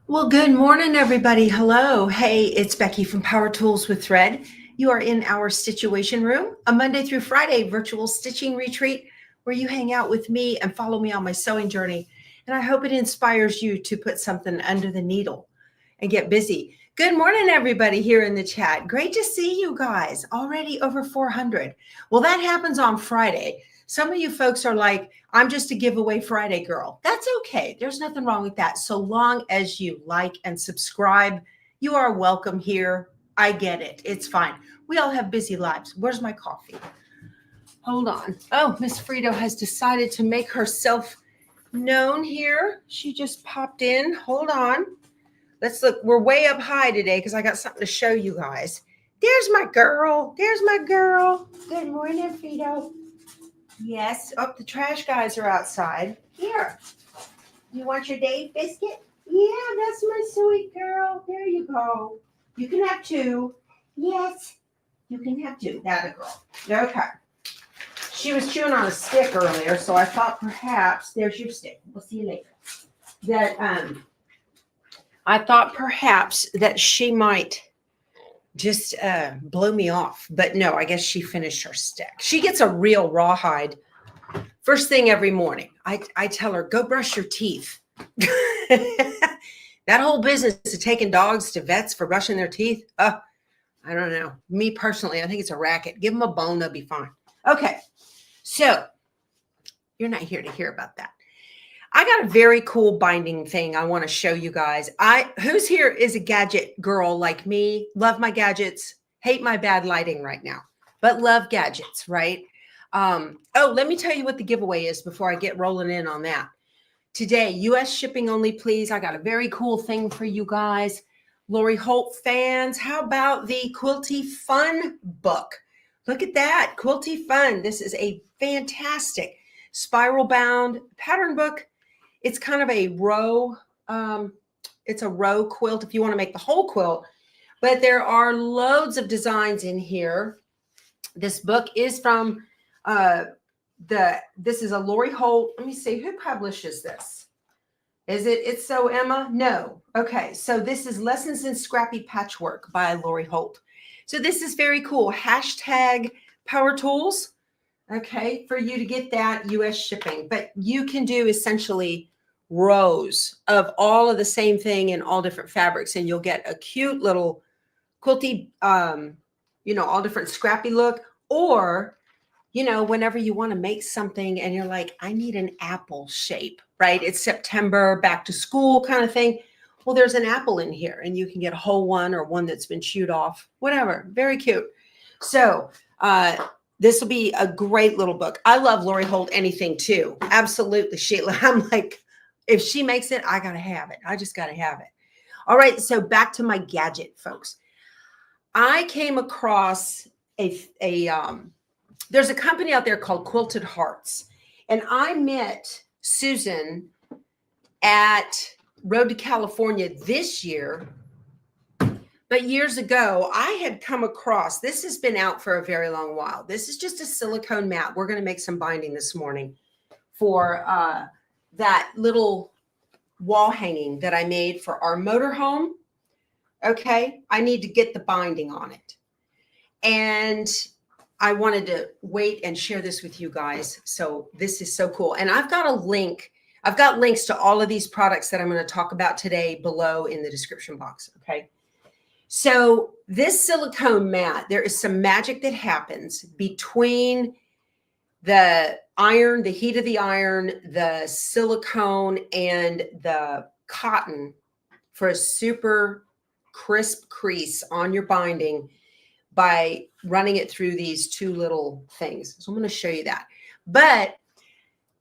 Well, good morning, everybody. Hello. Hey, it's Becky from Power Tools with Thread. You are in our Stitchuation room, a Monday through Friday virtual stitching retreat where you hang out with me and follow me on my sewing journey. And I hope it inspires you to put something under the needle and get busy. Good morning, everybody here in the chat. Great to see you guys. Already over 400. Well, that happens on Friday. Some of you folks are like, I'm just a giveaway Friday girl. That's okay. There's nothing wrong with that. So long as you like and subscribe, you are welcome here. I get it. It's fine. We all have busy lives. Where's my coffee? Hold on. Oh, Miss Frito has decided to make herself known here. She just popped in. Hold on. Let's look. We're way up high today because I got something to show you guys. There's my girl. There's my girl. Good morning, Frito. Yes. Oh, the trash guys are outside. Here. You want your Dave biscuit? Yeah, that's my sweet girl. There you go. You can have two. Yes. You can have two. That a girl. Okay. She was chewing on a stick earlier, so I thought perhaps there's your stick. We'll see you later. I thought perhaps that she might just blow me off. But no, I guess she finished her stick. She gets a real rawhide first thing every morning. I tell her, go brush your teeth. That whole business of taking dogs to vets for brushing their teeth, I don't know. Me personally, I think it's a racket. Give them a bone, they'll be fine. Okay, so you're not here to hear about that. I got a very cool binding thing I want to show you guys. Who's here is a gadget girl like me? Love my gadgets, hate my bad lighting right now, but love gadgets, right? Oh, let me tell you what the giveaway is before I get rolling in on that. Today, US shipping only, please. I got a very cool thing for you guys. Lori Holt fans, how about the Quilty Fun book? Look at that, Quilty Fun. This is a fantastic spiral bound pattern book. It's kind of a row, it's a row quilt if you want to make the whole quilt, but there are loads of designs in here. This book is from this is a Lori Holt. Let me see, who publishes this? Is it It's So Emma? No. Okay, so this is Lessons in Scrappy Patchwork by Lori Holt. So this is very cool. Hashtag Power Tools. Okay, for you to get that US shipping, but you can do essentially rows of all of the same thing in all different fabrics, and you'll get a cute little quilty, all different scrappy look. Or, whenever you want to make something and you're like, I need an apple shape, right? It's September, back to school kind of thing. Well, there's an apple in here, and you can get a whole one or one that's been chewed off, whatever. Very cute. So, this will be a great little book. I love Lori Holt anything too. Absolutely. I'm like, if she makes it, I got to have it. I just got to have it. All right. So back to my gadget, folks. I came across there's a company out there called Quilted Hearts. And I met Susan at Road to California this year. But years ago, I had come across, this has been out for a very long while. This is just a silicone mat. We're going to make some binding this morning for that little wall hanging that I made for our motorhome. Okay, I need to get the binding on it. And I wanted to wait and share this with you guys. So this is so cool. And I've got a link. I've got links to all of these products that I'm going to talk about today below in the description box. Okay. So this silicone mat, there is some magic that happens between the iron, the heat of the iron, the silicone, and the cotton for a super crisp crease on your binding by running it through these two little things. So I'm going to show you that. But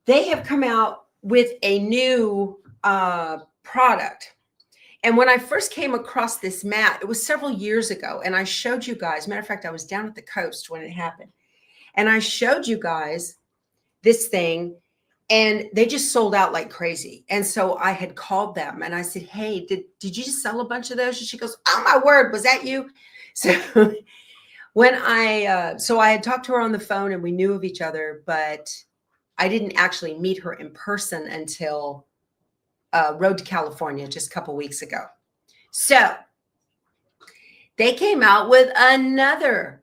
they have come out with a new product. And when I first came across this mat, it was several years ago. And I showed you guys, matter of fact, I was down at the coast when it happened. And I showed you guys this thing, and they just sold out like crazy. And so I had called them and I said, hey, did you just sell a bunch of those? And she goes, oh my word, was that you? So so I had talked to her on the phone and we knew of each other, but I didn't actually meet her in person until Road to California just a couple weeks ago. So they came out with another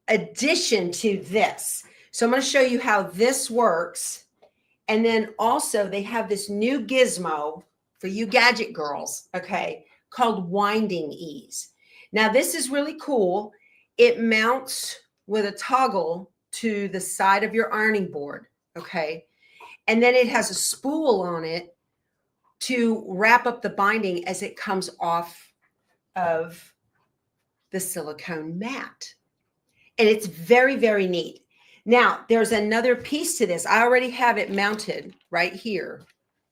addition to this. So I'm going to show you how this works. And then also they have this new gizmo for you gadget girls, okay, called winding ease. Now this is really cool. It mounts with a toggle to the side of your ironing board, okay? And then it has a spool on it to wrap up the binding as it comes off of the silicone mat. And it's very, very neat. Now, there's another piece to this. I already have it mounted right here.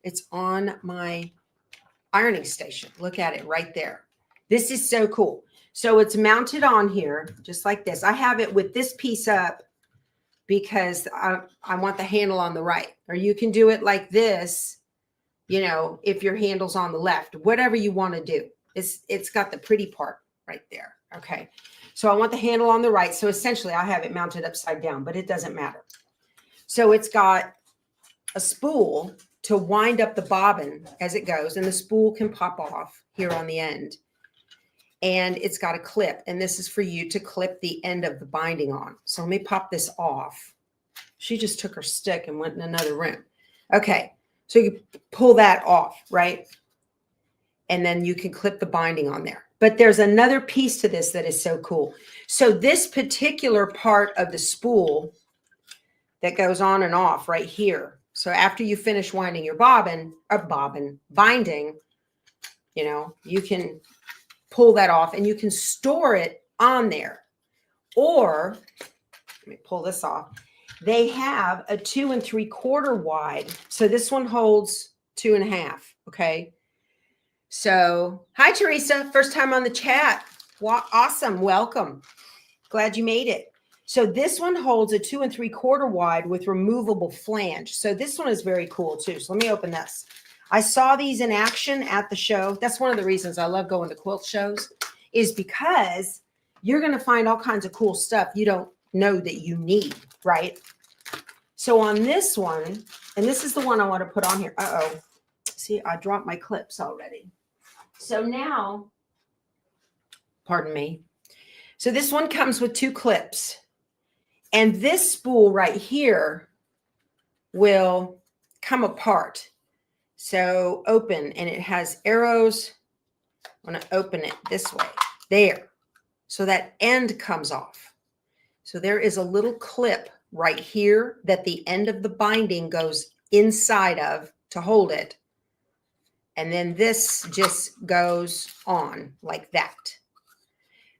It's on my ironing station. Look at it right there. This is so cool. So it's mounted on here just like this. I have it with this piece up because I want the handle on the right. Or you can do it like this, you know, if your handle's on the left, whatever you want to do. It's got the pretty part right there. Okay. So I want the handle on the right. So essentially I have it mounted upside down, but it doesn't matter. So it's got a spool to wind up the bobbin as it goes, and the spool can pop off here on the end. And it's got a clip, and this is for you to clip the end of the binding on. So let me pop this off. She just took her stick and went in another room. Okay. So you pull that off, right? And then you can clip the binding on there. But there's another piece to this that is so cool. So this particular part of the spool that goes on and off right here. So after you finish winding your binding, you know, you can pull that off and you can store it on there. Or, let me pull this off. They have a 2 3/4 wide. So this one holds 2 1/2. Okay. So, hi, Teresa. First time on the chat. Awesome. Welcome. Glad you made it. So this one holds a 2 3/4 wide with removable flange. So this one is very cool too. So let me open this. I saw these in action at the show. That's one of the reasons I love going to quilt shows, is because you're going to find all kinds of cool stuff you don't know that you need, right? So on this one, and this is the one I want to put on here. Uh-oh. See, I dropped my clips already. So now, pardon me. So this one comes with 2 clips. And this spool right here will come apart. So open, and it has arrows. I'm going to open it this way. There. So that end comes off. So there is a little clip right here that the end of the binding goes inside of to hold it. And then this just goes on like that.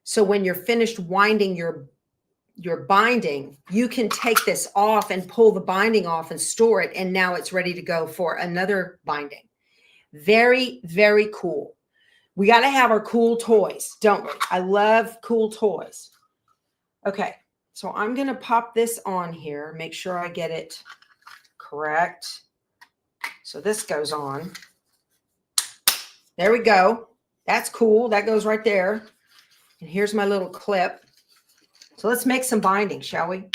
So when you're finished winding your binding, you can take this off and pull the binding off and store it. And now it's ready to go for another binding. Very, very cool. We got to have our cool toys, don't we? I love cool toys. Okay. So I'm going to pop this on here, make sure I get it correct. So this goes on. There we go. That's cool. That goes right there. And here's my little clip. So let's make some binding, shall we?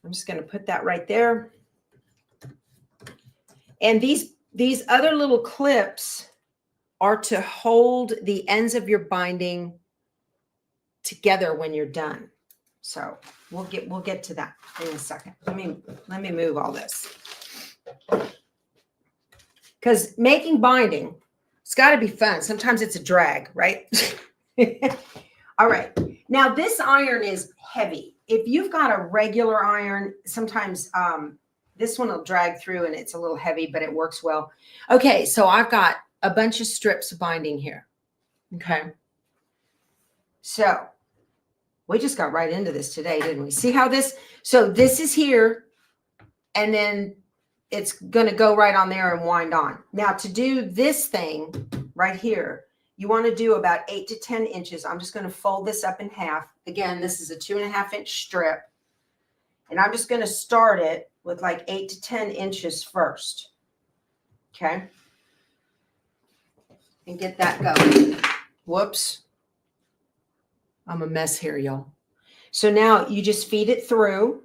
I'm just going to put that right there. And these other little clips are to hold the ends of your binding together when you're done. So we'll get to that in a second. Let me move all this. Because making binding, it's got to be fun. Sometimes it's a drag, right? All right. Now this iron is heavy. If you've got a regular iron, sometimes this one will drag through and it's a little heavy, but it works well. Okay. So I've got a bunch of strips of binding here. Okay. So we just got right into this today, didn't we? See how this, so this is here, and then it's going to go right on there and wind on. Now to do this thing right here, you want to do about 8 to 10 inches. I'm just going to fold this up in half. Again, this is a 2 1/2 inch strip. And I'm just going to start it with like 8 to 10 inches first. Okay. And get that going. Whoops. I'm a mess here, y'all. So now you just feed it through.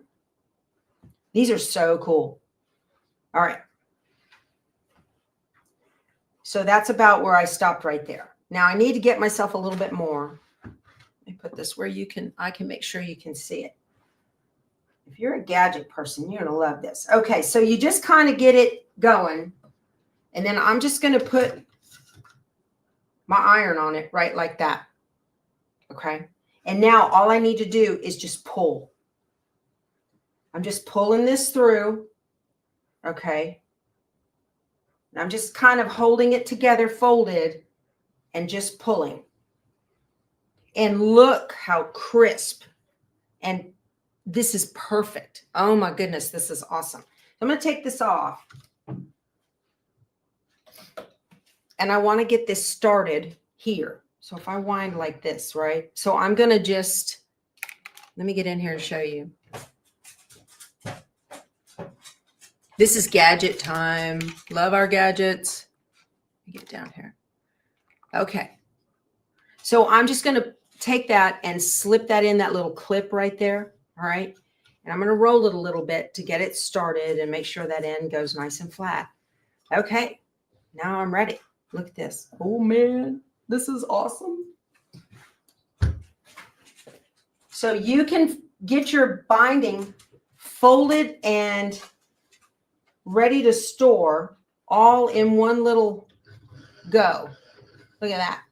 These are so cool. All right. So that's about where I stopped right there. Now I need to get myself a little bit more. Let me put this where I can make sure you can see it. If you're a gadget person, you're going to love this. Okay, so you just kind of get it going. And then I'm just going to put my iron on it right like that. Okay. And now all I need to do is just pull. I'm just pulling this through. Okay. And I'm just kind of holding it together, folded, and just pulling. And look how crisp. And this is perfect. Oh my goodness, this is awesome. I'm going to take this off. And I want to get this started here. So if I wind like this, right? So I'm going to just, let me get in here and show you. This is gadget time. Love our gadgets. Let me get down here. Okay. So I'm just going to take that and slip that in that little clip right there. All right. And I'm going to roll it a little bit to get it started and make sure that end goes nice and flat. Okay. Now I'm ready. Look at this. Oh man, this is awesome. So you can get your binding folded and ready to store all in one little go. Look at that.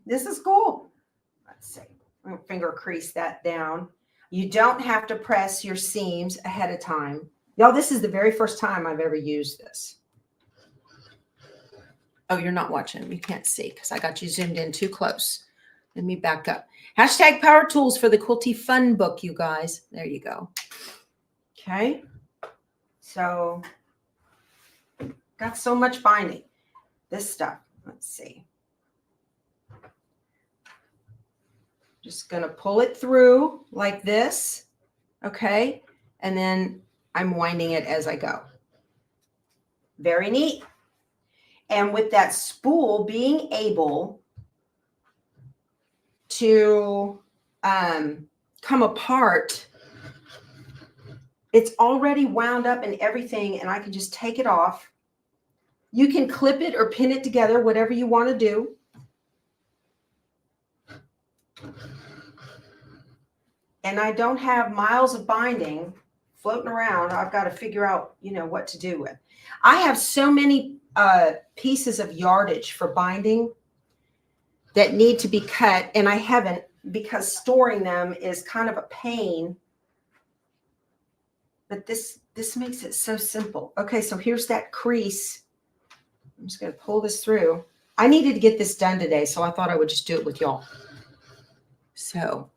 This is cool. Let's see. I'm going to finger crease that down. You don't have to press your seams ahead of time. Y'all, this is the very first time I've ever used this. Oh, you're not watching. You can't see because I got you zoomed in too close. Let me back up. Hashtag Power Tools for the Quilty Fun book, you guys. There you go. Okay. So, got so much binding. This stuff. Let's see. Just going to pull it through like this. Okay. And then I'm winding it as I go. Very neat. And with that spool being able to come apart, it's already wound up and everything, and I can just take it off. You can clip it or pin it together, whatever you want to do. And I don't have miles of binding floating around. I've got to figure out, what to do with. I have so many pieces of yardage for binding that need to be cut, and I haven't, because storing them is kind of a pain. But this makes it so simple. Okay, so here's that crease. I'm just going to pull this through. I needed to get this done today, so I thought I would just do it with y'all. So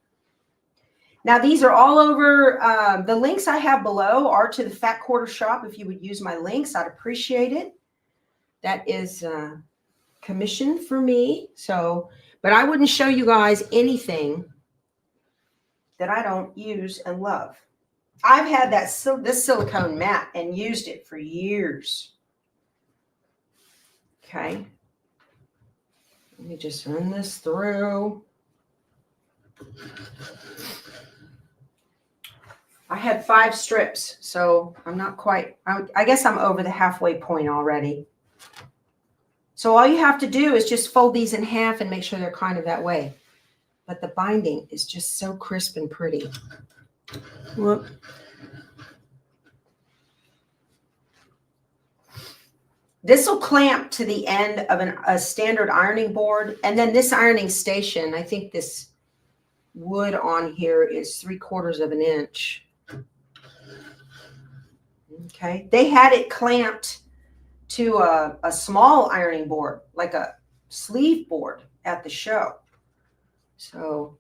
now these are all over. The links I have below are to the Fat Quarter Shop. If you would use my links, I'd appreciate it. That is commission for me. So, but I wouldn't show you guys anything that I don't use and love. I've had this silicone mat and used it for years. Okay. Let me just run this through. I had 5 strips, so I'm not quite, I guess I'm over the halfway point already. So all you have to do is just fold these in half and make sure they're kind of that way. But the binding is just so crisp and pretty. Whoop. This will clamp to the end of a standard ironing board. And then this ironing station, I think this wood on here is 3/4 of an inch. Okay. They had it clamped to a small ironing board, like a sleeve board at the show. So,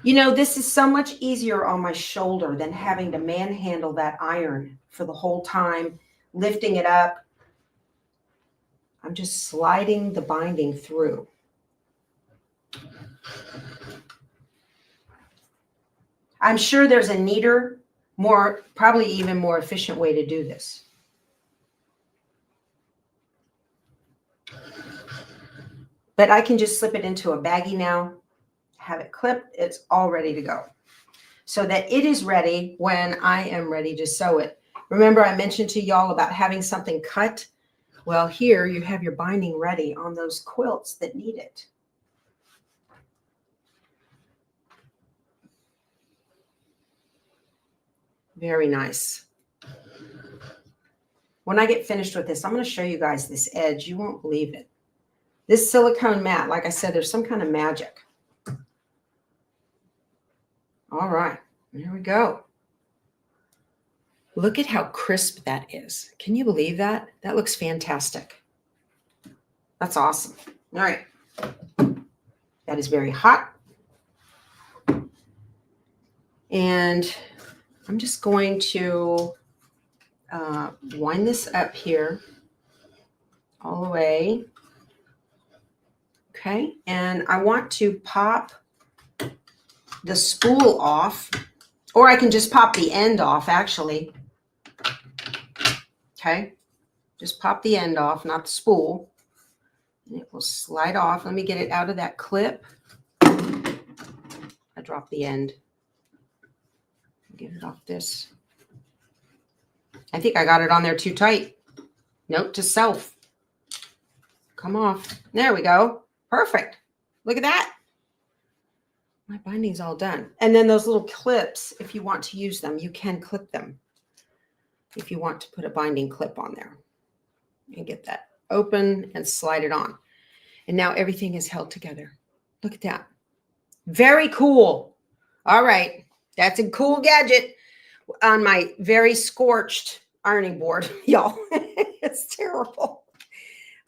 this is so much easier on my shoulder than having to manhandle that iron for the whole time, lifting it up. I'm just sliding the binding through. I'm sure there's a neater, probably even more efficient way to do this. But I can just slip it into a baggie now, have it clipped, it's all ready to go. so that it is ready when I am ready to sew it. Remember, I mentioned to y'all about having something cut. Well, here you have your binding ready on those quilts that need it. Very nice. When I get finished with this, I'm going to show you guys this edge. You won't believe it. This silicone mat, like I said, there's some kind of magic. All right, there we go. Look at how crisp that is. Can you believe that? That looks fantastic. That's awesome. All right. That is very hot. And I'm just going to wind this up here all the way. Okay. And I want to pop the spool off, or I can just pop the end off actually. Okay. Just pop the end off, not the spool. And it will slide off. Let me get it out of that clip. I dropped the end. Get it off this. I think I got it on there too tight. Note to self. Come off. There we go. Perfect. Look at that. My binding's all done. And then those little clips, if you want to use them, you can clip them. If you want to put a binding clip on there. And get that open and slide it on. And now everything is held together. Look at that. Very cool. All right. That's a cool gadget on my very scorched ironing board, y'all. It's terrible.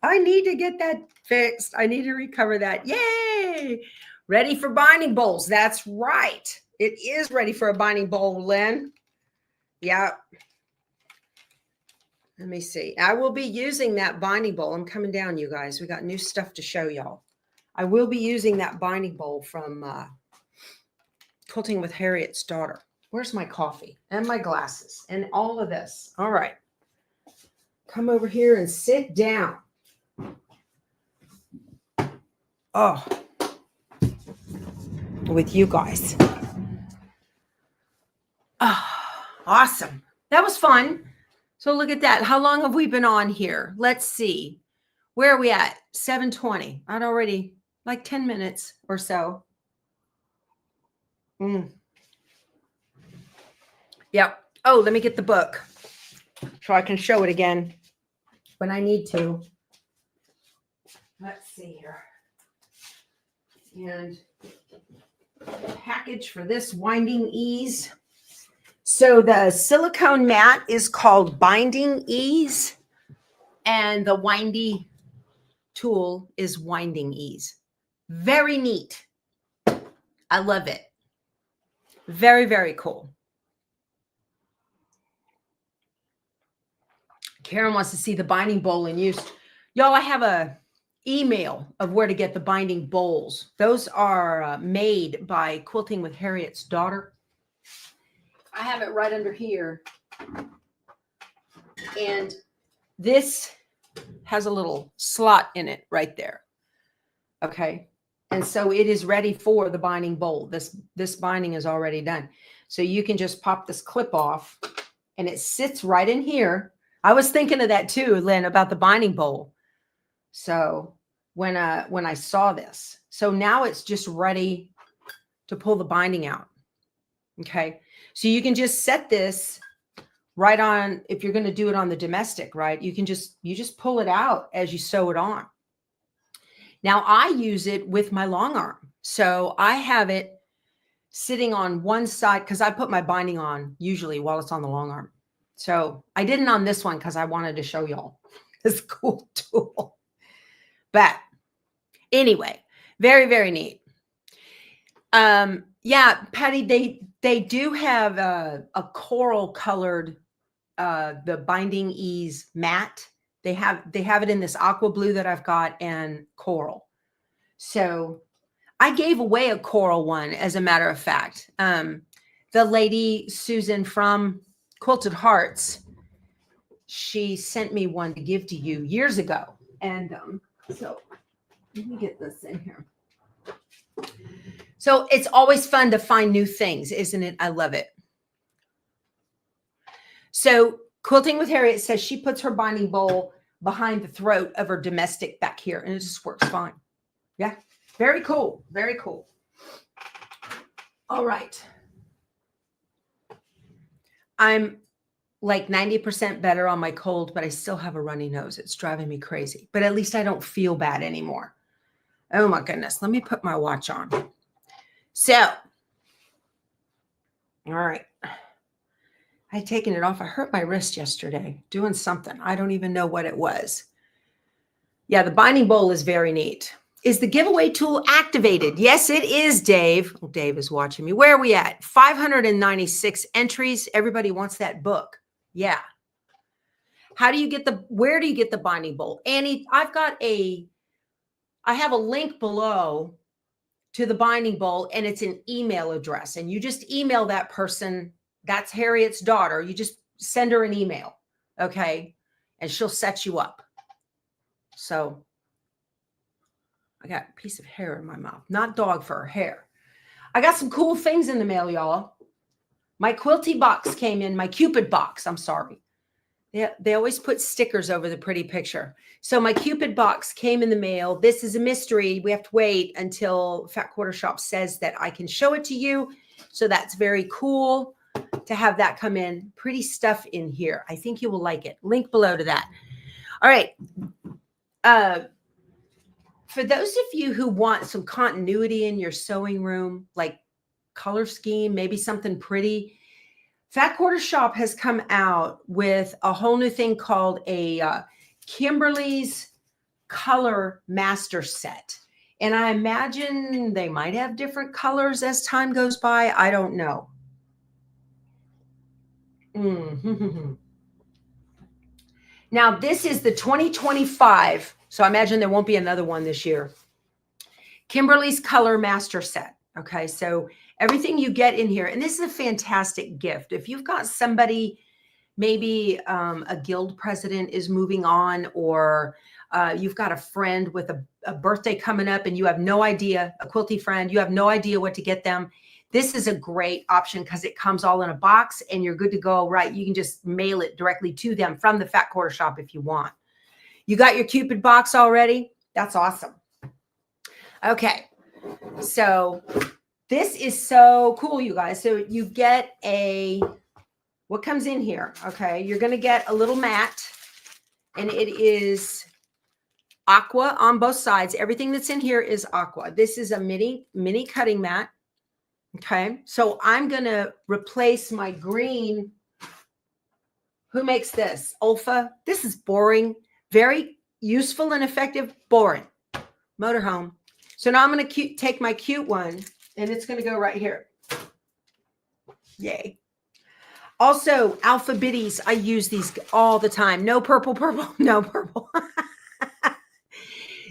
I need to get that fixed. I need to recover that. Yay! Ready for binding bowls. That's right. It is ready for a binding bowl, Lynn. Yeah. Let me see. I will be using that binding bowl. I'm coming down, you guys. We got new stuff to show y'all. I will be using that binding bowl from Quilting with Harriet's Daughter. Where's my coffee and my glasses and all of this? All right. Come over here and sit down. Oh, with you guys. Oh, awesome. That was fun. So look at that. How long have we been on here? Let's see. Where are we at? 7:20. I'd already like 10 minutes or so. Yep. Oh, let me get the book so I can show it again when I need to. Let's see here. And the package for this winding ease. So the silicone mat is called Binding Ease, and the windy tool is Winding Ease. Very neat. I love it. Very, very cool. Karen wants to see the binding bowl in use. Y'all, I have a email of where to get the binding bowls. Those are made by Quilting with Harriet's Daughter. I have it right under here. And this has a little slot in it right there. Okay. And so it is ready for the binding bowl. This binding is already done. So you can just pop this clip off and it sits right in here. I was thinking of that too, Lynn, about the binding bowl. So when I saw this, so now it's just ready to pull the binding out. Okay. So you can just set this right on, if you're going to do it on the domestic, right? You just pull it out as you sew it on. Now I use it with my long arm. So I have it sitting on one side because I put my binding on usually while it's on the long arm. So I didn't on this one because I wanted to show y'all this cool tool. But anyway, very, very neat. Yeah, Patty, they do have a coral colored the Binding Ease mat. They have it in this aqua blue that I've got and coral. So I gave away a coral one, as a matter of fact. The lady, Susan from Quilted Hearts, she sent me one to give to you years ago. And so let me get this in here. So it's always fun to find new things, isn't it? I love it. So Quilting with Harriet says she puts her binding bowl behind the throat of her domestic back here, and it just works fine. Yeah, very cool. Very cool. All right. I'm like 90% better on my cold, but I still have a runny nose. It's driving me crazy, but at least I don't feel bad anymore. Oh my goodness. Let me put my watch on. So, all right. I had taken it off. I hurt my wrist yesterday doing something. I don't even know what it was. Yeah, the binding bowl is very neat. Is the giveaway tool activated? Yes, it is, Dave. Oh, Dave is watching me. Where are we at? 596 entries. Everybody wants that book. Yeah. How do you get where do you get the binding bowl? Annie, I have a link below to the binding bowl, and it's an email address. And you just email that person. That's Harriet's daughter. You just send her an email. Okay. And she'll set you up. So I got a piece of hair in my mouth, not dog fur, hair. I got some cool things in the mail, y'all. My Quilty box came in, my Cupid box. I'm sorry. They always put stickers over the pretty picture. So my Cupid box came in the mail. This is a mystery. We have to wait until Fat Quarter Shop says that I can show it to you. So that's very cool to have that come in. Pretty stuff in here. I think you will like it. Link below to that. All right. For those of you who want some continuity in your sewing room, like color scheme, maybe something pretty, Fat Quarter Shop has come out with a whole new thing called a Kimberly's Color Master Set. And I imagine they might have different colors as time goes by. I don't know. Now, this is the 2025. So I imagine there won't be another one this year. Kimberly's Color Master Set. Okay, so everything you get in here, and this is a fantastic gift. If you've got somebody, maybe a guild president is moving on, or you've got a friend with a birthday coming up and you have no idea, a quilty friend, you have no idea what to get them. This is a great option because it comes all in a box and you're good to go, right? You can just mail it directly to them from the Fat Quarter Shop if you want. You got your Cupid box already? That's awesome. Okay, so this is so cool, you guys. So you get what comes in here, okay? You're going to get a little mat, and it is aqua on both sides. Everything that's in here is aqua. This is a mini cutting mat, okay? So I'm going to replace my green. Who makes this? Olfa. This is boring. Very useful and effective. Boring. Motorhome. So now I'm going to take my cute one, and it's going to go right here. Yay. Also, Alpha Bitties. I use these all the time. No purple, no purple.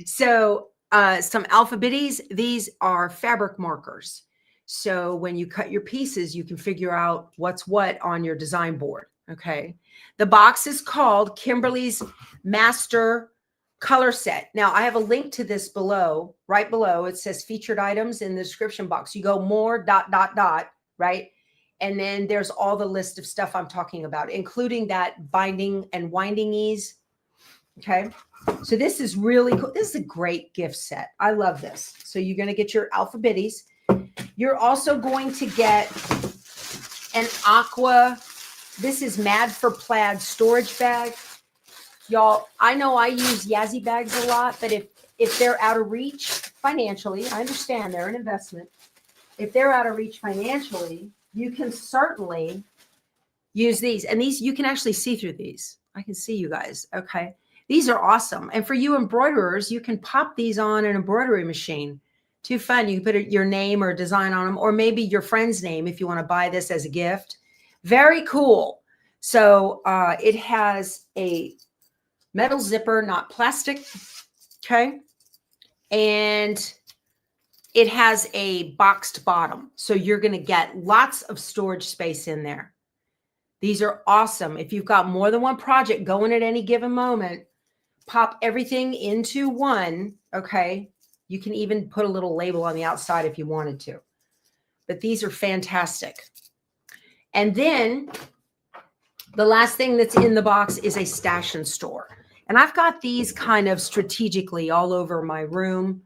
So some Alpha Bitties. These are fabric markers. So when you cut your pieces, you can figure out what's what on your design board. Okay. The box is called Kimberly's Master Color Set. Now, I have a link to this below, right below. It says featured items in the description box. You go more ... right? And then there's all the list of stuff I'm talking about, including that binding and winding ease. Okay. So this is really cool. This is a great gift set. I love this. So you're going to get your Alpha Bitties. You're also going to get an aqua. This is Mad for Plaid storage bag. Y'all, I know I use Yazzie bags a lot, but if they're out of reach financially, I understand they're an investment. If they're out of reach financially, you can certainly use these. And these, you can actually see through these. I can see you guys. Okay. These are awesome. And for you embroiderers, you can pop these on an embroidery machine. Too fun. You can put your name or design on them, or maybe your friend's name if you want to buy this as a gift. Very cool. So it has a metal zipper, not plastic. Okay. And it has a boxed bottom. So you're going to get lots of storage space in there. These are awesome. If you've got more than one project going at any given moment, pop everything into one. Okay. You can even put a little label on the outside if you wanted to. But these are fantastic. And then the last thing that's in the box is a stash and store. And I've got these kind of strategically all over my room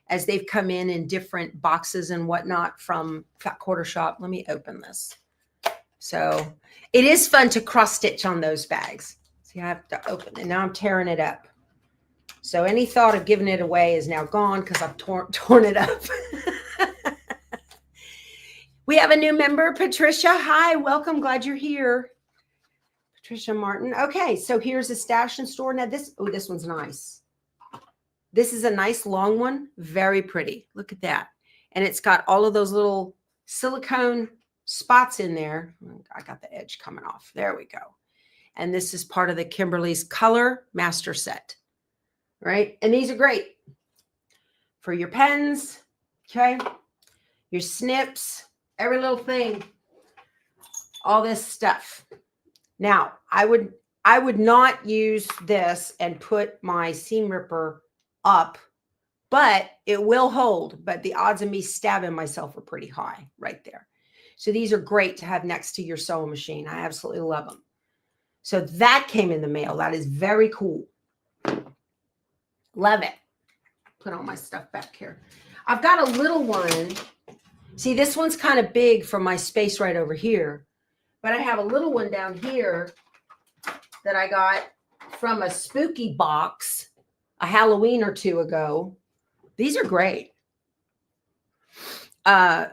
as they've come in different boxes and whatnot from Fat Quarter Shop. Let me open this. So it is fun to cross stitch on those bags. See, I have to open it. Now I'm tearing it up. So any thought of giving it away is now gone because I've torn it up. We have a new member, Patricia. Hi, welcome. Glad you're here. Patricia Martin. Okay, so here's a stash and store. Now this one's nice. This is a nice long one. Very pretty. Look at that. And it's got all of those little silicone spots in there. I got the edge coming off. There we go. And this is part of the Kimberly's Color Master Set. Right? And these are great for your pens. Okay. Your snips. Every little thing. All this stuff. Now, I would not use this and put my seam ripper up, but it will hold. But the odds of me stabbing myself are pretty high right there. So these are great to have next to your sewing machine. I absolutely love them. So that came in the mail. That is very cool. Love it. Put all my stuff back here. I've got a little one. See, this one's kind of big for my space right over here. But I have a little one down here that I got from a spooky box a Halloween or two ago. These are great. And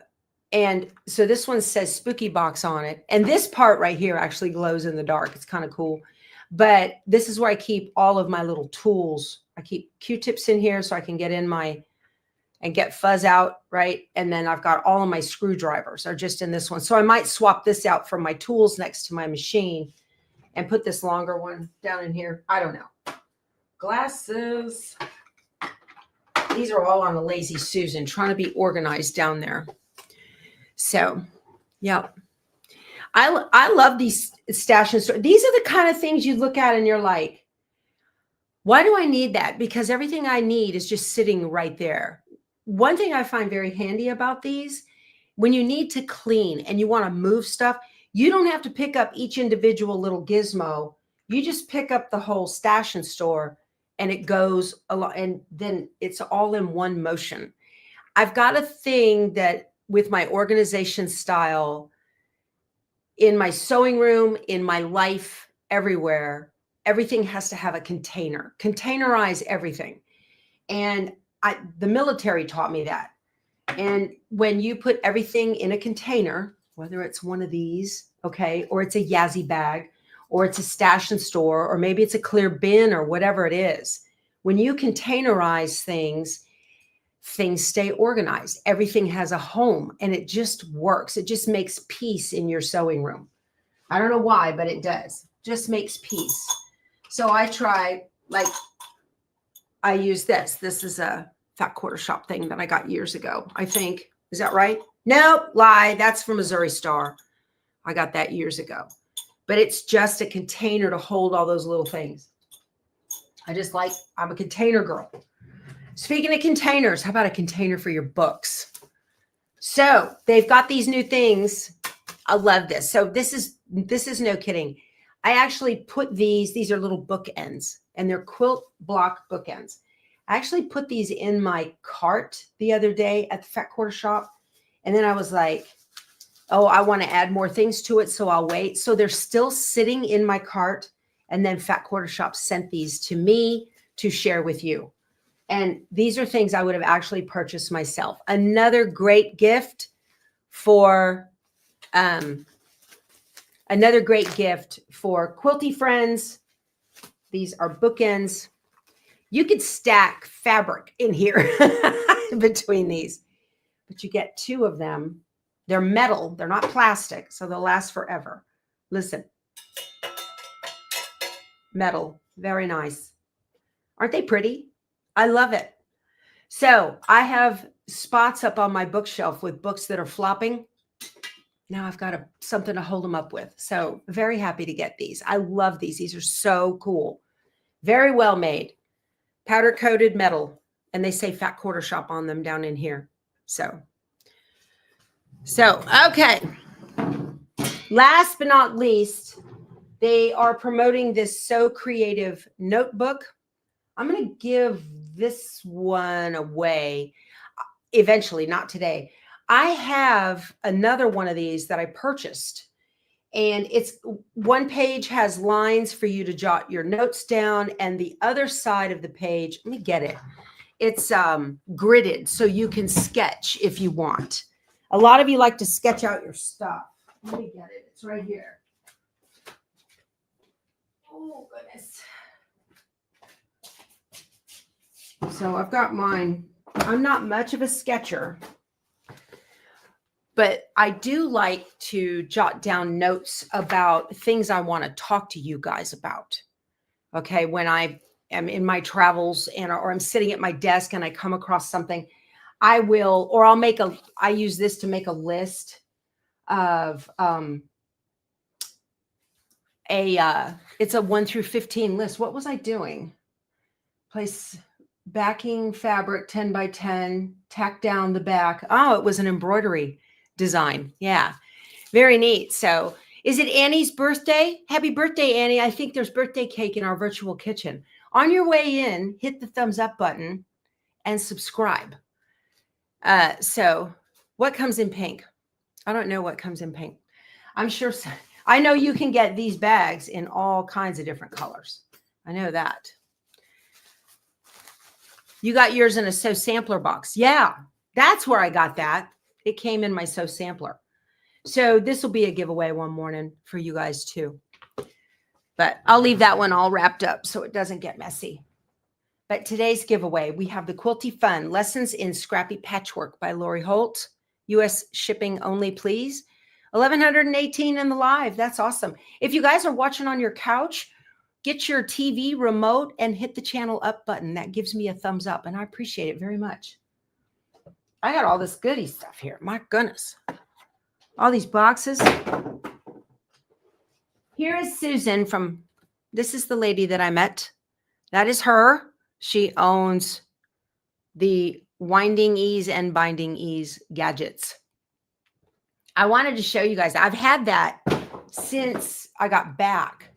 so this one says spooky box on it. And this part right here actually glows in the dark. It's kind of cool. But this is where I keep all of my little tools. I keep Q-tips in here so I can get in and get fuzz out, right? And then I've got all of my screwdrivers are just in this one. So I might swap this out for my tools next to my machine and put this longer one down in here. I don't know. Glasses. These are all on a Lazy Susan, trying to be organized down there. So, yeah. I love these stash and store. These are the kind of things you look at and you're like, why do I need that? Because everything I need is just sitting right there. One thing I find very handy about these, when you need to clean and you want to move stuff, you don't have to pick up each individual little gizmo. You just pick up the whole stash and store and it goes a lot. And then it's all in one motion. I've got a thing that with my organization style in my sewing room, in my life, everywhere, everything has to have a container. Containerize everything. And the military taught me that. And when you put everything in a container, whether it's one of these, okay, or it's a Yazzie bag, or it's a stash and store, or maybe it's a clear bin or whatever it is, when you containerize things, things stay organized. Everything has a home and it just works. It just makes peace in your sewing room. I don't know why, but it does. Just makes peace. So I try, like, I use this. This is a Fat Quarter Shop thing that I got years ago, I think. Is that right? No, lie. That's from Missouri Star. I got that years ago. But it's just a container to hold all those little things. I'm a container girl. Speaking of containers, how about a container for your books? So they've got these new things. I love this. So this is no kidding. I actually put these are little bookends and they're quilt block bookends. I actually put these in my cart the other day at the Fat Quarter Shop. And then I was like, oh, I want to add more things to it. So I'll wait. So they're still sitting in my cart. And then Fat Quarter Shop sent these to me to share with you. And these are things I would have actually purchased myself. Another great gift for quilty friends. These are bookends. You could stack fabric in here between these, but you get two of them. They're metal. They're not plastic, so they'll last forever. Listen. Metal. Very nice. Aren't they pretty? I love it. So I have spots up on my bookshelf with books that are flopping. Now I've got something to hold them up with. So very happy to get these. I love these. These are so cool. Very well made. Powder coated metal. and they say Fat Quarter Shop on them down in here. So okay. Last but not least, they are promoting this So Creative notebook. I'm going to give this one away eventually, not today. I have another one of these that I purchased, and it's one page has lines for you to jot your notes down, and the other side of the page, let me get it. It's gridded so you can sketch if you want. A lot of you like to sketch out your stuff. Let me get it. It's right here. Oh, goodness. So I've got mine. I'm not much of a sketcher, but I do like to jot down notes about things I want to talk to you guys about. Okay, when I am in my travels or I'm sitting at my desk and I come across something, I will, or I use this to make a list of it's a 1 through 15 list. What was I doing? Place backing fabric 10 by 10, tack down the back. Oh, it was an embroidery design. Yeah, very neat. So is it Annie's birthday? Happy birthday, Annie. I think there's birthday cake in our virtual kitchen. On your way in, hit the thumbs up button and subscribe. So what comes in pink? I don't know what comes in pink. I'm sure. I know you can get these bags in all kinds of different colors. I know that. You got yours in a So Sampler box. Yeah, that's where I got that. It came in my So Sampler. So this will be a giveaway one morning for you guys too. But I'll leave that one all wrapped up so it doesn't get messy. But today's giveaway, we have the Quilty Fun, Lessons in Scrappy Patchwork by Lori Holt. U.S. shipping only, please. 1,118 in the live. That's awesome. If you guys are watching on your couch, get your TV remote and hit the channel up button. That gives me a thumbs up, and I appreciate it very much. I got all this goodie stuff here. My goodness. All these boxes. Here is Susan this is the lady that I met. That is her. She owns the winding ease and binding ease gadgets. I wanted to show you guys. I've had that since I got back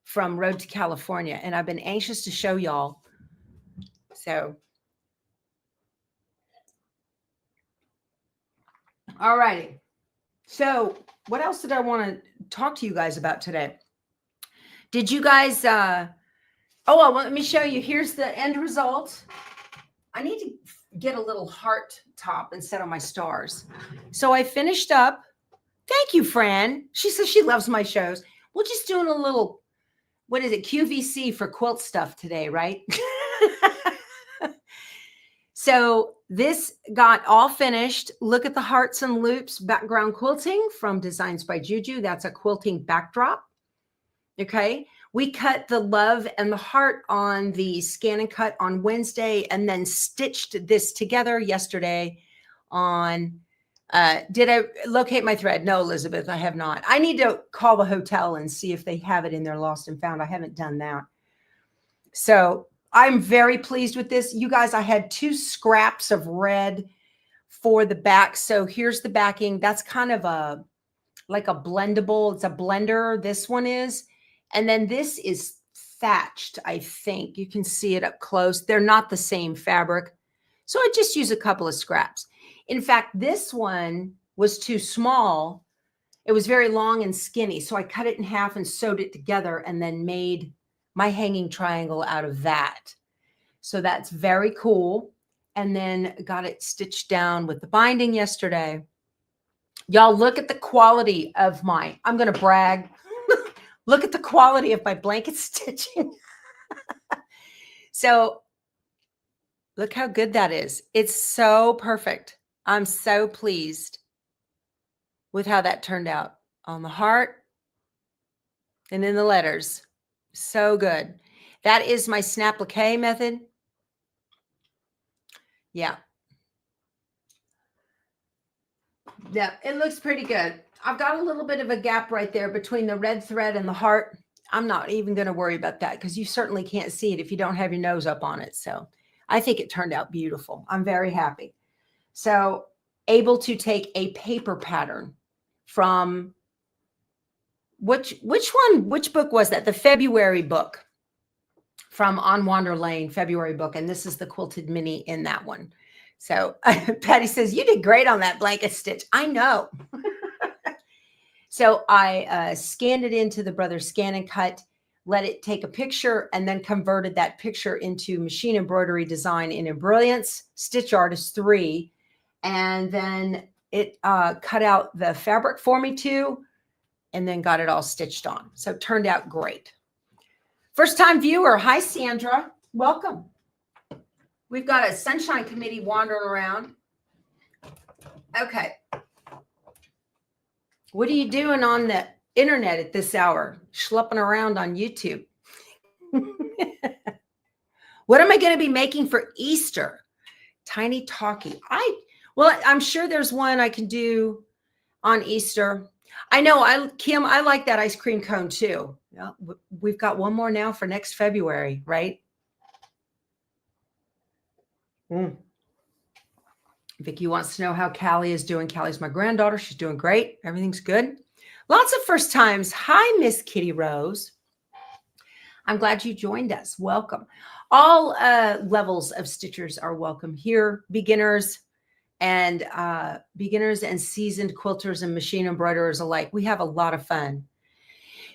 from Road to California, and I've been anxious to show y'all. So, all righty. So what else did I want to talk to you guys about today? Did you guys, well, let me show you. Here's the end result. I need to get a little heart top instead of my stars. So I finished up. Thank you, Fran. She says she loves my shows. We're just doing a little, what is it? QVC for quilt stuff today, right? So this got all finished. Look at the hearts and loops background quilting from Designs by Juju. That's a quilting backdrop. Okay. We cut the love and the heart on the scan and cut on Wednesday, and then stitched this together yesterday on, did I locate my thread? No, Elizabeth, I have not. I need to call the hotel and see if they have it in their lost and found. I haven't done that. So I'm very pleased with this. You guys, I had 2 scraps of red for the back. So here's the backing. That's kind of like a blendable. It's a blender. This one is. And then this is thatched, I think. You can see it up close. They're not the same fabric. So I just use a couple of scraps. In fact, this one was too small. It was very long and skinny. So I cut it in half and sewed it together and then made my hanging triangle out of that. So that's very cool. And then got it stitched down with the binding yesterday. Y'all, look at the quality of I'm going to brag. Look at the quality of my blanket stitching. So look how good that is. It's so perfect. I'm so pleased with how that turned out on the heart and in the letters. So good. That is my snap-applique method. Yeah. Yeah, it looks pretty good. I've got a little bit of a gap right there between the red thread and the heart. I'm not even going to worry about that because you certainly can't see it if you don't have your nose up on it. So I think it turned out beautiful. I'm very happy. So able to take a paper pattern from which book was that? The February book from On Wander Lane, February book. And this is the quilted mini in that one. So Patty says, you did great on that blanket stitch. I know. So I scanned it into the Brothers Scan and Cut, let it take a picture, and then converted that picture into machine embroidery design in Embrilliance, Stitch Artist 3. And then it cut out the fabric for me too, and then got it all stitched on. So it turned out great. First time viewer. Hi, Sandra. Welcome. We've got a sunshine committee wandering around. Okay. What are you doing on the internet at this hour? Schlepping around on YouTube. What am I going to be making for Easter? Tiny talkie. Well, I'm sure there's one I can do on Easter. I know, Kim, I like that ice cream cone too. Yeah, we've got one more now for next February, right? Vicki wants to know how Callie is doing. Callie's my granddaughter. She's doing great. Everything's good. Lots of first times. Hi, Miss Kitty Rose. I'm glad you joined us. Welcome. All levels of stitchers are welcome here. Beginners and seasoned quilters and machine embroiderers alike. We have a lot of fun.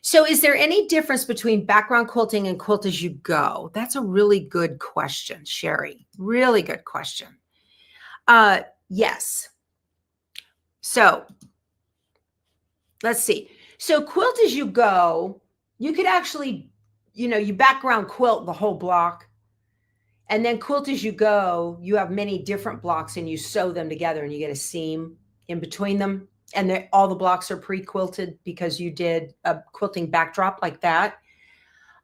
So is there any difference between background quilting and quilt as you go? That's a really good question, Sherry. Really good question. Yes. So let's see. So quilt as you go, you could actually, you background quilt the whole block. And then quilt as you go, you have many different blocks and you sew them together and you get a seam in between them. And all the blocks are pre-quilted because you did a quilting backdrop like that.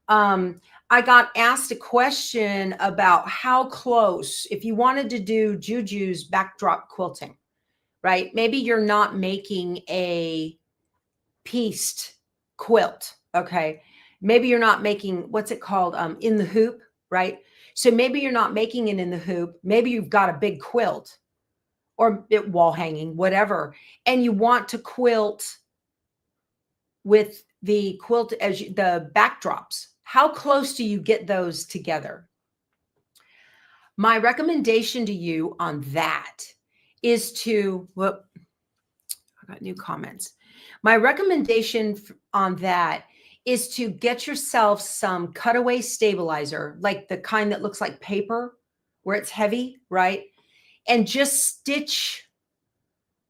I got asked a question about how close, if you wanted to do Juju's backdrop quilting, right? Maybe you're not making a pieced quilt, okay? Maybe you're not making, what's it called? In the hoop, right? So maybe you're not making it in the hoop. Maybe you've got a big quilt or wall hanging, whatever. And you want to quilt with the quilt as the backdrops. How close do you get those together? My recommendation to you on that is to, I got new comments. My recommendation on that is to get yourself some cutaway stabilizer, like the kind that looks like paper, where it's heavy, right? And just stitch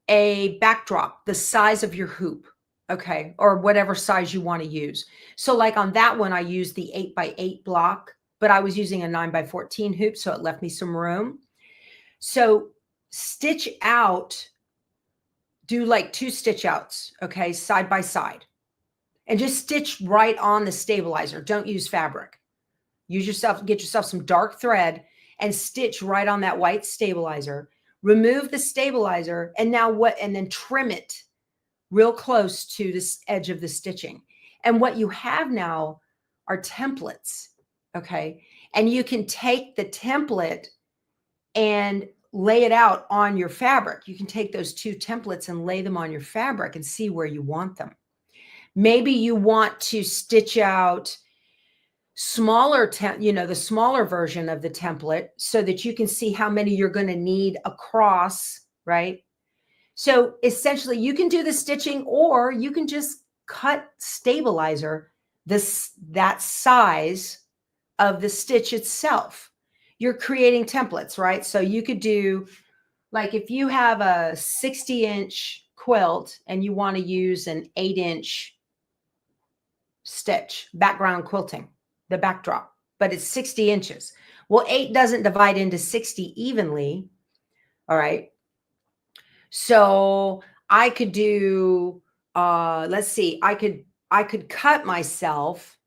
a backdrop the size of your hoop, okay? Or whatever size you want to use. So like on that one, I used the 8x8 block, but I was using a 9x14 hoop, so it left me some room. So stitch out, do like 2 stitch outs, okay, side by side. And just stitch right on the stabilizer. Don't use fabric. Get yourself some dark thread and stitch right on that white stabilizer. Remove the stabilizer and then trim it real close to the edge of the stitching. And what you have now are templates, okay? And you can take the template and lay it out on your fabric. You can take those 2 templates and lay them on your fabric and see where you want them. Maybe you want to stitch out smaller, the smaller version of the template so that you can see how many you're going to need across, right? So essentially you can do the stitching or you can just cut stabilizer that size of the stitch itself. You're creating templates, right? So you could do, like if you have a 60-inch quilt and you want to use an 8-inch stitch, background quilting, the backdrop, but it's 60 inches. Well, 8 doesn't divide into 60 evenly. All right. So I could do, let's see, I could cut myself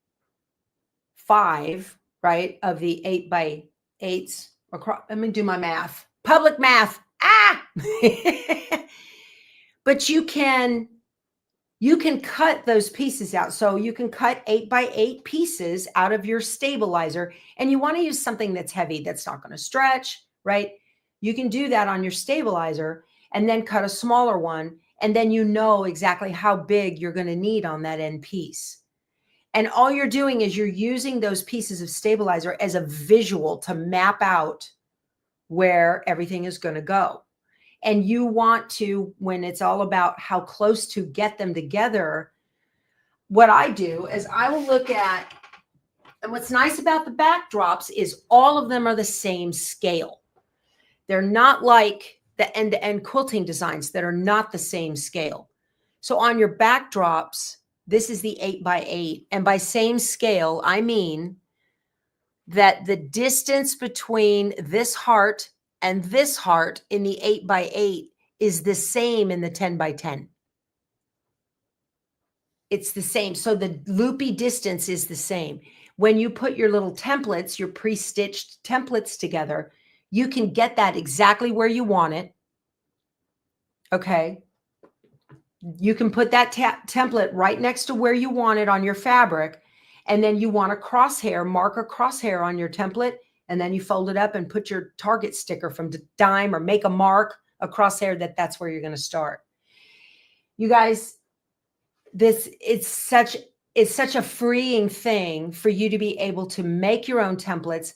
5, right, of the 8x8s across. Let me do my math. Public math. But you can you can cut those pieces out. So you can cut 8x8 pieces out of your stabilizer, and you want to use something that's heavy, that's not going to stretch, right? You can do that on your stabilizer and then cut a smaller one. And then you know exactly how big you're going to need on that end piece. And all you're doing is you're using those pieces of stabilizer as a visual to map out where everything is going to go. And you want to, when it's all about how close to get them together, what I do is I will look at, and what's nice about the backdrops is all of them are the same scale. They're not like the end-to-end quilting designs that are not the same scale. So on your backdrops, this is the 8x8. And by same scale, I mean that the distance between this heart and this heart in the 8x8 is the same in the 10x10. It's the same. So the loopy distance is the same. When you put your little templates, your pre-stitched templates together, you can get that exactly where you want it. Okay. You can put that template right next to where you want it on your fabric. And then you want a crosshair, mark a crosshair on your template. And then you fold it up and put your target sticker from dime or make a mark, a crosshair that's where you're going to start. You guys, it's such a freeing thing for you to be able to make your own templates,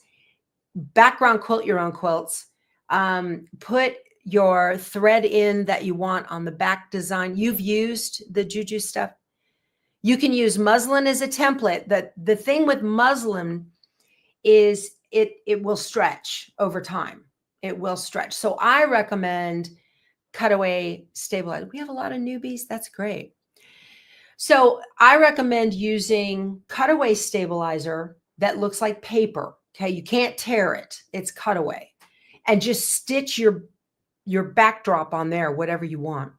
background quilt your own quilts, put your thread in that you want on the back design. You've used the Juju stuff. You can use muslin as a template. The thing with muslin is it will stretch over time. It will stretch. So I recommend cutaway stabilizer. We have a lot of newbies. That's great. So I recommend using cutaway stabilizer that looks like paper. Okay. You can't tear it. It's cutaway. And just stitch your backdrop on there, whatever you want.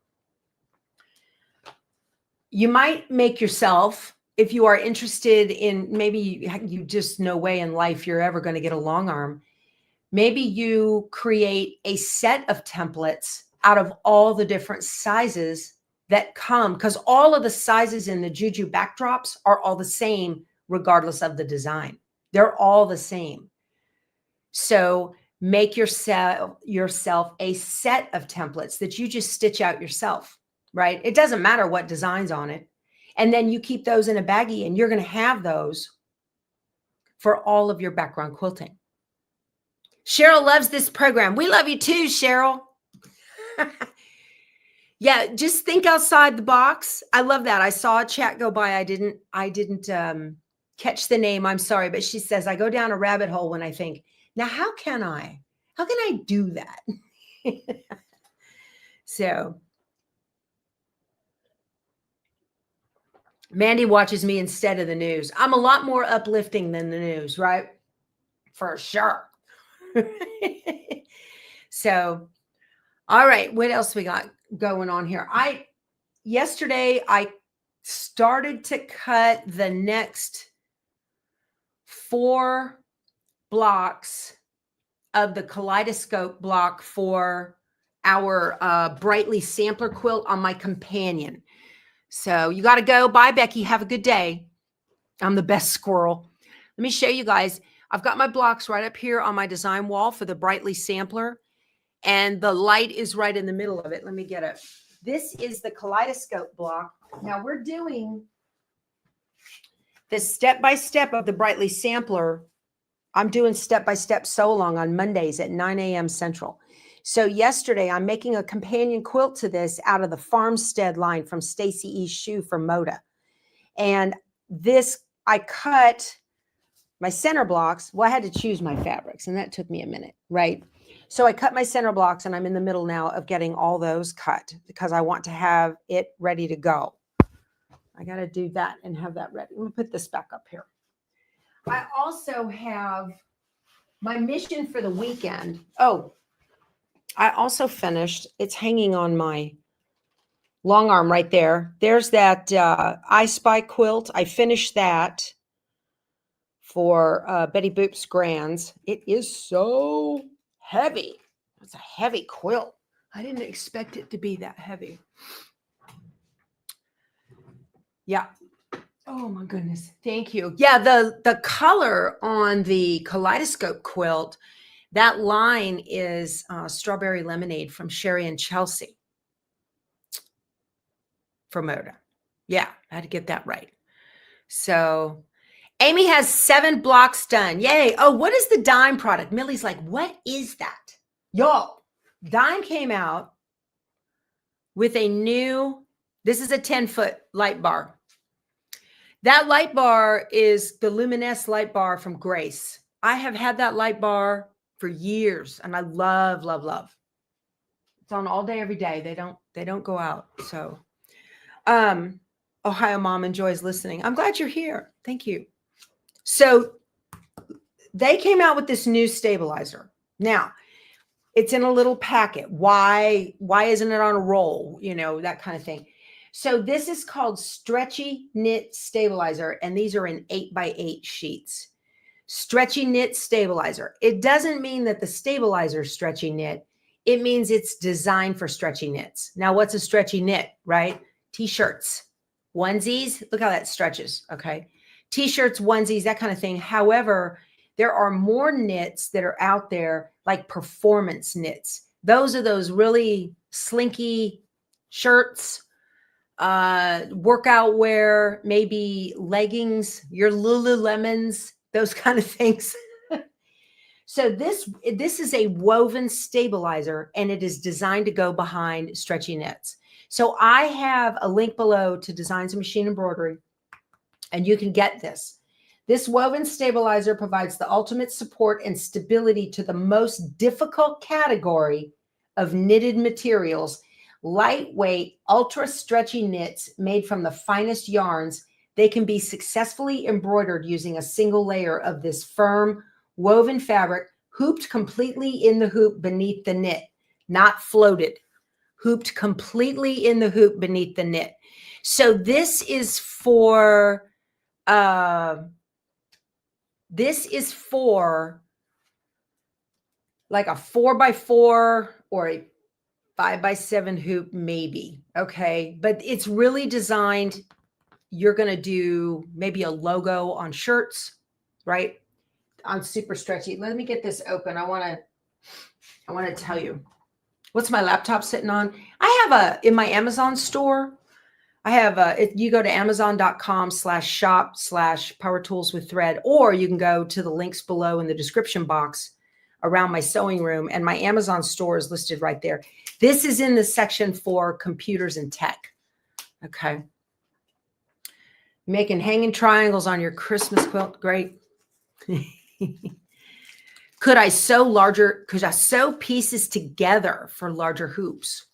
You might make yourself, if you are interested in, maybe you just no way in life you're ever going to get a long arm. Maybe you create a set of templates out of all the different sizes that come, because all of the sizes in the Juju backdrops are all the same, regardless of the design. They're all the same. So make yourself a set of templates that you just stitch out yourself, right? It doesn't matter what design's on it. And then you keep those in a baggie, and you're going to have those for all of your background quilting. Cheryl loves this program. We love you too, Cheryl. Yeah, just think outside the box. I love that. I saw a chat go by. I didn't catch the name. I'm sorry, but she says I go down a rabbit hole when I think, now how can I do that? So Mandy watches me instead of the news. I'm a lot more uplifting than the news, right? For sure. So, all right, what else we got going on here? Yesterday I started to cut the next 4 blocks of the kaleidoscope block for our Brightly sampler quilt on my companion. So you got to go. Bye, Becky. Have a good day. I'm the best squirrel. Let me show you guys. I've got my blocks right up here on my design wall for the Brightly sampler, and the light is right in the middle of it. Let me get it. This is the kaleidoscope block. Now we're doing the step-by-step of the Brightly sampler. I'm doing step-by-step sew along on Mondays at 9 a.m. Central. So yesterday I'm making a companion quilt to this out of the Farmstead line from Stacy E's Shoe from Moda. And this, I cut my center blocks. Well, I had to choose my fabrics, and that took me a minute, right? So I cut my center blocks, and I'm in the middle now of getting all those cut because I want to have it ready to go. I got to do that and have that ready. Let me put this back up here. I also have my mission for the weekend. Oh, I also finished. It's hanging on my long arm right there. There's that I Spy quilt. I finished that for Betty Boop's Grands. It is so heavy. It's a heavy quilt. I didn't expect it to be that heavy. Yeah. Oh my goodness. Thank you. Yeah, the color on the kaleidoscope quilt, that line is Strawberry Lemonade from Sherry and Chelsea from Moda. Yeah, I had to get that right. So Amy has 7 blocks done. Yay. Oh, what is the Dime product? Millie's like, what is that? Y'all, Dime came out with a new, this is a 10-foot light bar. That light bar is the Luminous light bar from Grace. I have had that light bar for years and I love, love, love. It's on all day, every day. They don't go out. So, Ohio Mom enjoys listening. I'm glad you're here. Thank you. So they came out with this new stabilizer. Now, it's in a little packet. Why isn't it on a roll? You know, that kind of thing. So this is called Stretchy Knit Stabilizer, and these are in 8x8 sheets. Stretchy Knit Stabilizer. It doesn't mean that the stabilizer is stretchy knit. It means it's designed for stretchy knits. Now, what's a stretchy knit, right? T-shirts, onesies. Look how that stretches, okay? T-shirts, onesies, that kind of thing. However, there are more knits that are out there like performance knits. Those are those really slinky shirts, workout wear, maybe leggings, your Lululemons, those kind of things. So this is a woven stabilizer, and it is designed to go behind stretchy knits. So I have a link below to Designs and Machine Embroidery, and you can get this. This woven stabilizer provides the ultimate support and stability to the most difficult category of knitted materials. Lightweight, ultra stretchy knits made from the finest yarns. They can be successfully embroidered using a single layer of this firm woven fabric, hooped completely in the hoop beneath the knit, not floated, hooped completely in the hoop beneath the knit. So this is for like a 4x4 or a 5x7 hoop, maybe. Okay. But it's really designed. You're going to do maybe a logo on shirts, right? On super stretchy. Let me get this open. I want to tell you what's my laptop sitting on. I have in my Amazon store, I have if you go to amazon.com/shop/power-tools-with-thread, or you can go to the links below in the description box around my sewing room, and my Amazon store is listed right there. This is in the section for computers and tech. Okay. Making hanging triangles on your Christmas quilt. Great. Could I sew pieces together for larger hoops?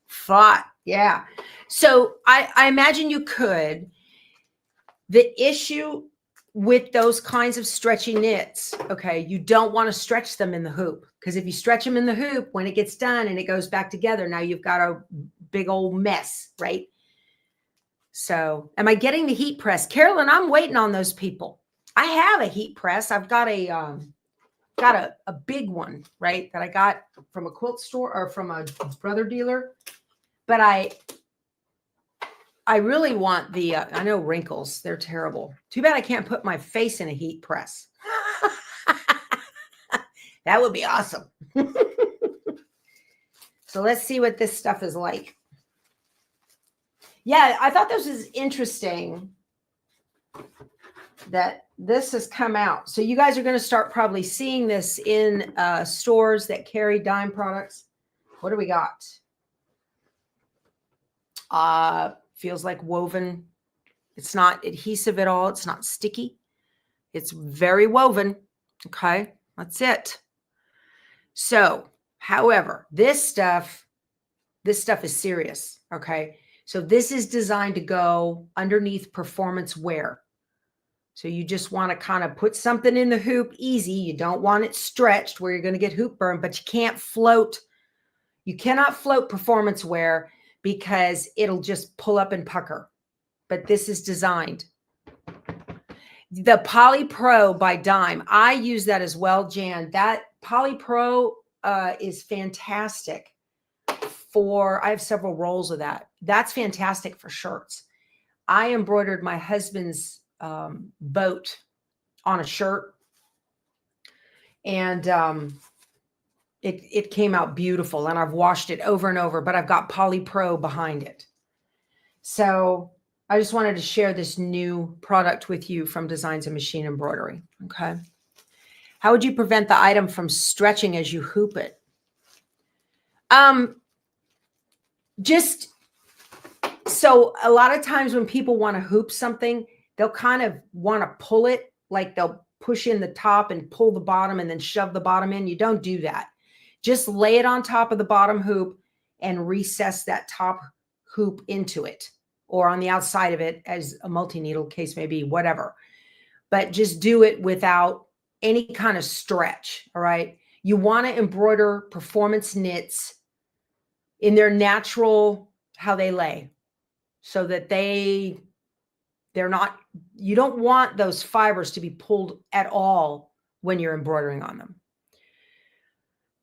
Thought. Yeah. So I imagine you could. The issue with those kinds of stretchy knits, okay, you don't want to stretch them in the hoop, because if you stretch them in the hoop, when it gets done and it goes back together, now you've got a big old mess, right? So am I getting the heat press? Carolyn, I'm waiting on those people. I have a heat press. I've got a big one, right, that I got from a quilt store or from a brother dealer. But I really want the, I know wrinkles, they're terrible. Too bad I can't put my face in a heat press. That would be awesome. So let's see what this stuff is like. Yeah, I thought this was interesting that this has come out. So you guys are going to start probably seeing this in stores that carry Dime products. What do we got? Feels like woven. It's not adhesive at all. It's not sticky. It's very woven. Okay, that's it. So, however, this stuff is serious. Okay, so this is designed to go underneath performance wear. So you just want to kind of put something in the hoop easy. You don't want it stretched where you're going to get hoop burn, but you can't float. You cannot float performance wear because it'll just pull up and pucker. But this is designed. The Poly Pro by Dime, I use that as well, Jan. That Poly Pro is fantastic I have several rolls of that. That's fantastic for shirts. I embroidered my husband's boat on a shirt, and it came out beautiful, and I've washed it over and over, but I've got Poly Pro behind it. So I just wanted to share this new product with you from Designs and Machine Embroidery. Okay. How would you prevent the item from stretching as you hoop it? Just so a lot of times when people want to hoop something, they'll kind of want to pull it, like they'll push in the top and pull the bottom and then shove the bottom in. You don't do that. Just lay it on top of the bottom hoop and recess that top hoop into it, or on the outside of it, as a multi-needle case may be, whatever. But just do it without any kind of stretch, all right? You want to embroider performance knits in their natural, how they lay, so that they're not, you don't want those fibers to be pulled at all when you're embroidering on them.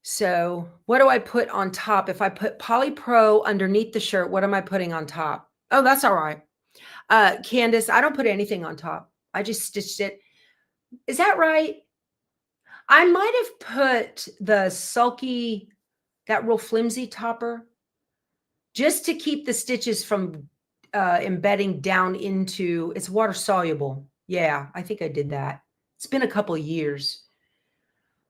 So what do I put on top? If I put Poly Pro underneath the shirt, what am I putting on top? Oh, that's all right. Candace, I don't put anything on top. I just stitched it. Is that right? I might have put the sulky, that real flimsy topper, just to keep the stitches from embedding down into, it's water soluble. Yeah, I think I did that. It's been a couple of years.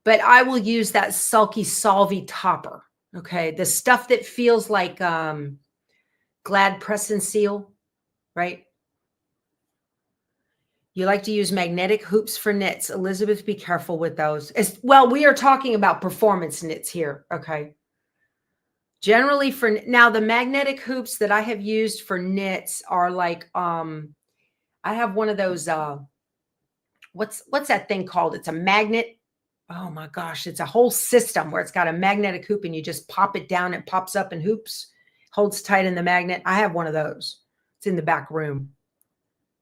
But I will use that sulky solvy topper. Okay, the stuff that feels like Glad Press and Seal, right? You like to use magnetic hoops for knits. Elizabeth, be careful with those. Well, we are talking about performance knits here, okay? Generally now the magnetic hoops that I have used for knits are like, I have one of those, what's that thing called? It's a magnet. Oh my gosh, it's a whole system where it's got a magnetic hoop and you just pop it down, it pops up and hoops, holds tight in the magnet. I have one of those. It's in the back room.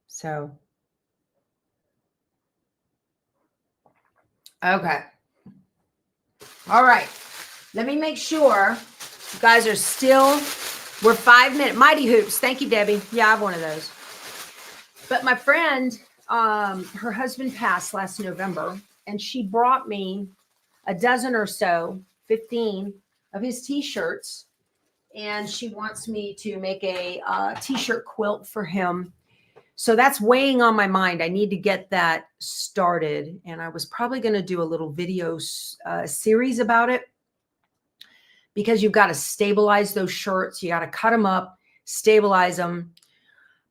So, okay. All right. Let me make sure you guys are still, we're 5 minutes. Mighty Hoops. Thank you, Debbie. Yeah, I have one of those. But my friend, her husband passed last November, and she brought me a dozen or so, 15 of his t-shirts. And she wants me to make a t-shirt quilt for him. So that's weighing on my mind. I need to get that started. And I was probably going to do a little video series about it, because you've got to stabilize those shirts. You got to cut them up, stabilize them.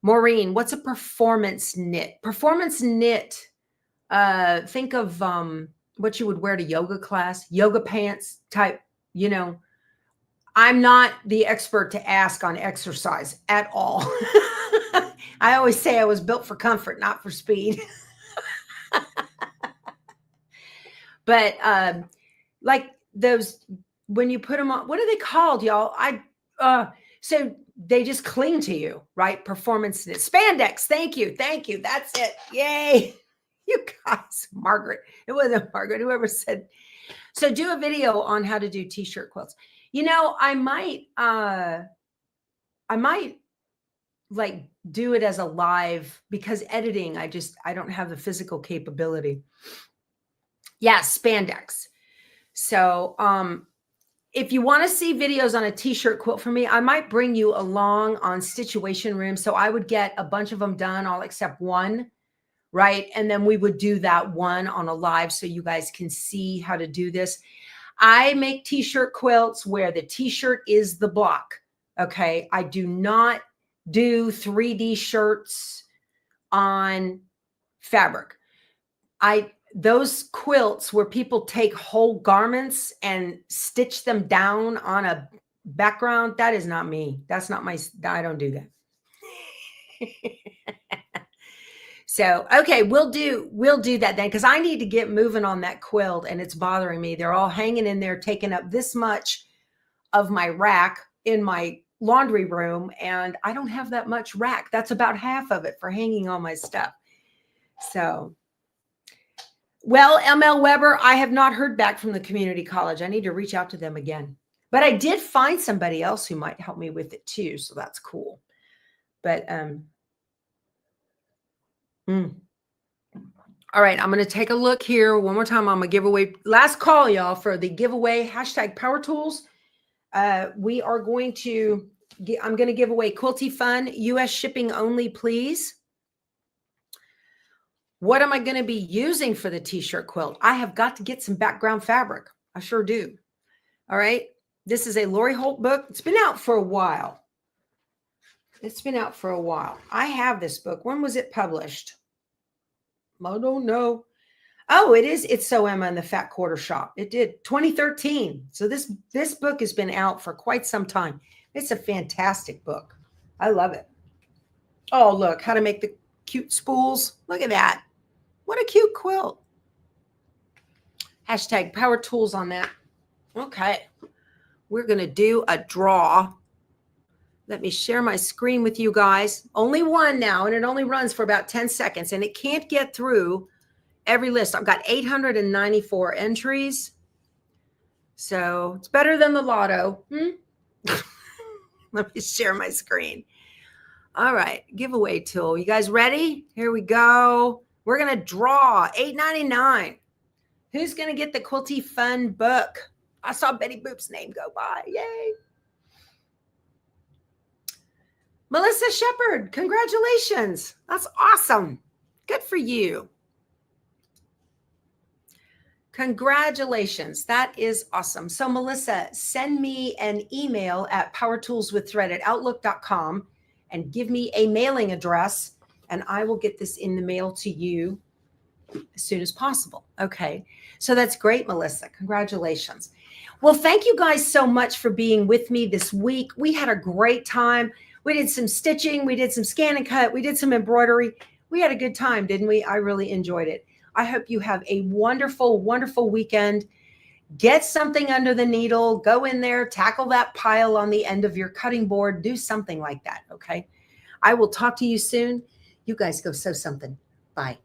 Maureen, what's a performance knit? Performance knit, think of what you would wear to yoga class, yoga pants type, you know. I'm not the expert to ask on exercise at all. I always say I was built for comfort, not for speed. But like those, when you put them on, what are they called, y'all? So they just cling to you, right? Performance knit. Spandex. Thank you. Thank you. That's it. Yay. You guys, Margaret. It wasn't Margaret, whoever said. So do a video on how to do t-shirt quilts. You know, I might like do it as a live, because editing, I don't have the physical capability. Yeah, spandex. So if you want to see videos on a t-shirt quilt for me, I might bring you along on Stitchuation Room. So I would get a bunch of them done, all except one, right? And then we would do that one on a live so you guys can see how to do this. I make t-shirt quilts where the t-shirt is the block. Okay. I do not do 3D shirts on fabric. Those quilts where people take whole garments and stitch them down on a background, that is not me. That's not I don't do that. So, okay, we'll do that then, because I need to get moving on that quilt and it's bothering me. They're all hanging in there, taking up this much of my rack in my laundry room, and I don't have that much rack. That's about half of it for hanging all my stuff. So, well, ML Weber, I have not heard back from the community college. I need to reach out to them again. But I did find somebody else who might help me with it too. So that's cool. But, all right, I'm going to take a look here one more time. I'm going to give away last call, y'all, for the giveaway hashtag Power Tools. We are going to I'm going to give away Quilty Fun, US shipping only, please. What am I going to be using for the t-shirt quilt? I have got to get some background fabric. I sure do. All right. This is a Lori Holt book. It's been out for a while. I have this book. When was it published? I don't know. Oh, it is. It's So Emma in the Fat Quarter Shop. It did 2013. So this book has been out for quite some time. It's a fantastic book. I love it. Oh, look, how to make the cute spools. Look at that. What a cute quilt. Hashtag Power Tools on that. Okay. We're going to do a draw. Let me share my screen with you guys. Only one now, and it only runs for about 10 seconds, and it can't get through every list. I've got 894 entries. So it's better than the lotto. Let me share my screen. All right. Giveaway tool. You guys ready? Here we go. We're going to draw $8.99. Who's going to get the Quilty Fun book? I saw Betty Boop's name go by. Yay. Melissa Shepard. Congratulations. That's awesome. Good for you. Congratulations. That is awesome. So Melissa, send me an email at powertoolswiththread@outlook.com and give me a mailing address, and I will get this in the mail to you as soon as possible. Okay. So that's great, Melissa. Congratulations. Well, thank you guys so much for being with me this week. We had a great time. We did some stitching. We did some scan and cut. We did some embroidery. We had a good time, didn't we? I really enjoyed it. I hope you have a wonderful, wonderful weekend. Get something under the needle. Go in there, tackle that pile on the end of your cutting board. Do something like that, okay? I will talk to you soon. You guys go sew something. Bye.